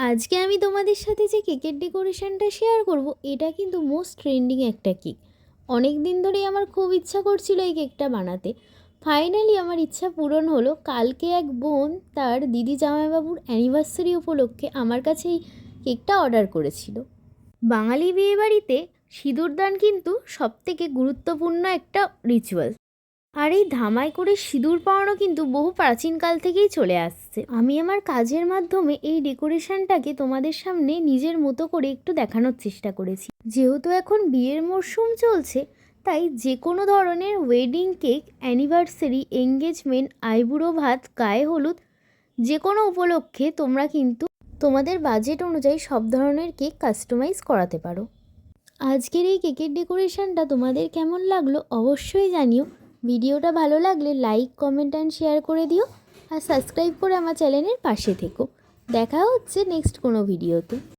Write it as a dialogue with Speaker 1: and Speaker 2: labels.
Speaker 1: আজকে আমি তোমাদের সাথে যে কেকের ডেকোরেশনটা শেয়ার করব, এটা কিন্তু মোস্ট ট্রেন্ডিং একটা কেক। অনেক দিন ধরেই আমার খুব ইচ্ছা করছিল এই কেকটা বানাতে। ফাইনালি আমার ইচ্ছা পূরণ হলো। কালকে এক বোন তার দিদি জামাইবাবুর অ্যানিভার্সারি উপলক্ষে আমার কাছে এই কেকটা অর্ডার করেছিল। বাঙালি বিয়েবাড়িতে সিঁদুরদান কিন্তু সবথেকে গুরুত্বপূর্ণ একটা রিচুয়াল। আর এই ধামাই করে সিঁদুর পরানো কিন্তু বহু প্রাচীনকাল থেকেই চলে আসছে। আমি আমার কাজের মাধ্যমে এই ডেকোরেশনটাকে তোমাদের সামনে নিজের মতো করে একটু দেখানোর চেষ্টা করেছি। যেহেতু এখন বিয়ের মরশুম চলছে, তাই যে কোনো ধরনের ওয়েডিং কেক, অ্যানিভার্সারি, এঙ্গেজমেন্ট, আইবুড়ো ভাত, গায়ে হলুদ, যে কোনো উপলক্ষে তোমরা কিন্তু তোমাদের বাজেট অনুযায়ী সব ধরনের কেক কাস্টমাইজ করাতে পারো। আজকের এই কেকের ডেকোরেশনটা তোমাদের কেমন লাগলো অবশ্যই জানিও। ভিডিওটা ভালো লাগলে লাইক, কমেন্ট অ্যান্ড শেয়ার করে দিও। আর সাবস্ক্রাইব করে আমার চ্যানেলের পাশে থেকো। দেখা হচ্ছে নেক্সট কোনো ভিডিওতে।